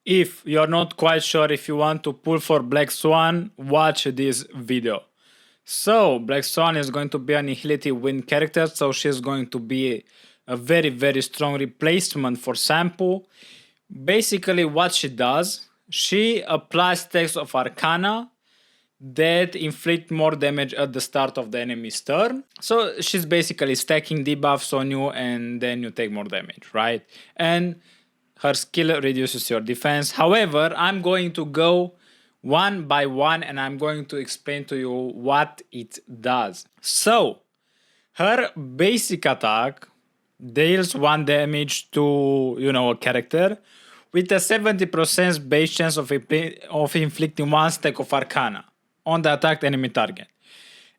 If you're not quite sure if you want to pull for Black Swan, watch this video. So, Black Swan is going to be an Nihility Wind character, so she's going to be a very strong replacement for Sampo. Basically, what she does, she applies stacks of Arcana that inflict more damage at the start of the enemy's turn. So she's basically stacking debuffs on you and then you take more damage, right? And her skill reduces your defense. However, I'm going to go one by one and I'm going to explain to you what it does. So, her basic attack deals 1 damage to, a character with a 70% base chance of inflicting 1 stack of Arcana on the attacked enemy target.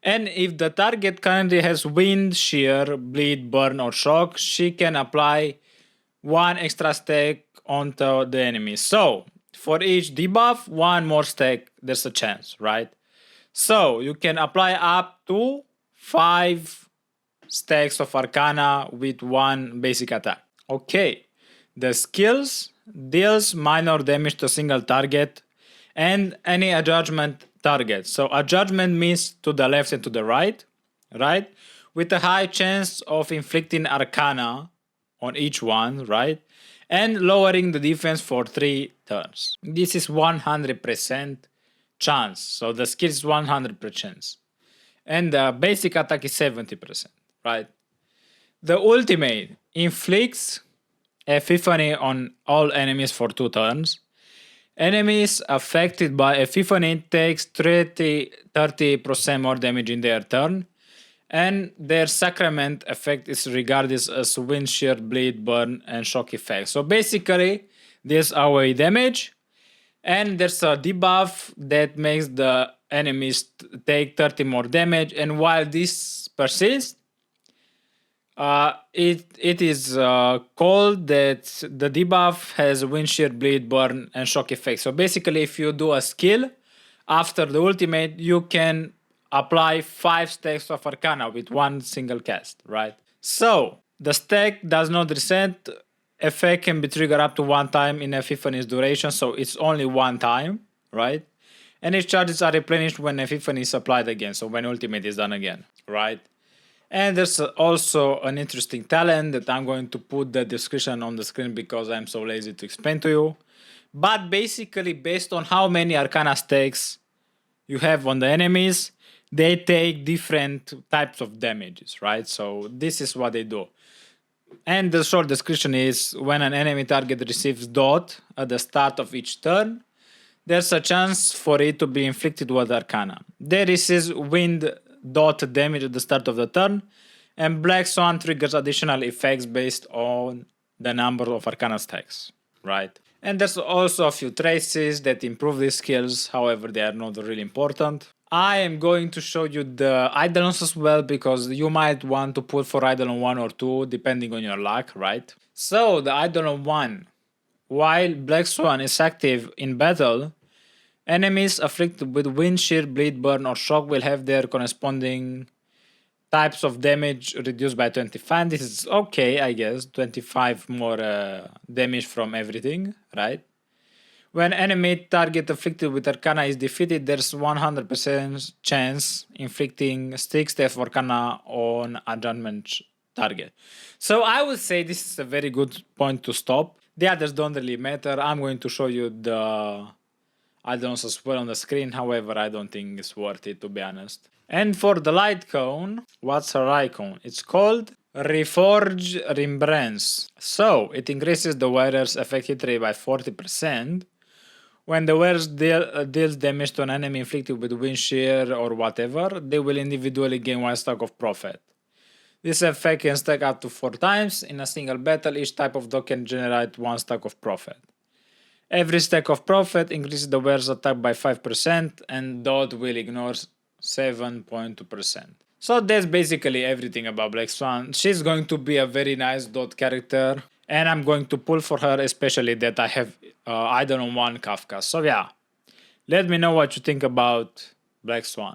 And if the target currently has Wind, Shear, Bleed, Burn, or Shock, she can apply 1 extra stack onto the enemy. So, for each debuff, 1 more stack, there's a chance, right? So, you can apply up to 5 stacks of Arcana with 1 basic attack. Okay, the skills deals minor damage to a single target and any adjustment target. So adjustment means to the left and to the right, right? With a high chance of inflicting Arcana on each one, right? And lowering the defense for 3 turns. This is 100% chance. So the skill is 100%. And the basic attack is 70%, right? The ultimate inflicts Epiphany on all enemies for 2 turns. Enemies affected by Epiphany takes 30% more damage in their turn, and their sacrament effect is regarded as Wind, Shear, Bleed, Burn, and Shock effect. So basically, this AoE damage, and there's a debuff that makes the enemies take 30 more damage, and while this persists, it is called that the debuff has Wind, Shear, Bleed, Burn, and Shock effect. So basically, if you do a skill after the ultimate, you can apply 5 stacks of Arcana with 1 single cast, right? So the stack does not reset. Effect can be triggered up to 1 time in Epiphany's duration, so it's only 1 time, right? And its charges are replenished when Epiphany is applied again, so when ultimate is done again, right? And there's also an interesting talent that I'm going to put the description on the screen because I'm so lazy to explain to you. But basically, based on how many Arcana stacks you have on the enemies, they take different types of damages, right? So this is what they do. And the short description is when an enemy target receives dot at the start of each turn, there's a chance for it to be inflicted with Arcana. They receive Wind dot damage at the start of the turn, and Black Swan triggers additional effects based on the number of Arcana stacks, right? And there's also a few traces that improve these skills, however they are not really important. I am going to show you the Eidolons as well because you might want to put for Eidolon 1 or 2 depending on your luck, right? So the Eidolon 1, while Black Swan is active in battle, enemies afflicted with Wind, Shear, Bleed, Burn, or Shock will have their corresponding types of damage reduced by 25. This is okay, I guess. 25 more damage from everything, right? When enemy target afflicted with Arcana is defeated, there's 100% chance inflicting 6 stacks of Arcana on adjustment target. So I would say this is a very good point to stop. The others don't really matter. I'm going to show you the Eidolons as well on the screen, however I don't think it's worth it to be honest. And for the light cone, what's her icon? It's called Reforge Remembrance. So it increases the wearer's effect hit rate by 40%. When the wearer deals damage to an enemy inflicted with Wind, Shear or whatever, they will individually gain 1 stack of Prophet. This effect can stack up to 4 times. In a single battle, each type of dot can generate 1 stack of Prophet. Every stack of Prophet increases the wearer's attack by 5% and dot will ignore 7.2%. So that's basically everything about Black Swan. She's going to be a very nice dot character and I'm going to pull for her, especially that I have Eidolon 1 Kafka. So yeah, let me know what you think about Black Swan.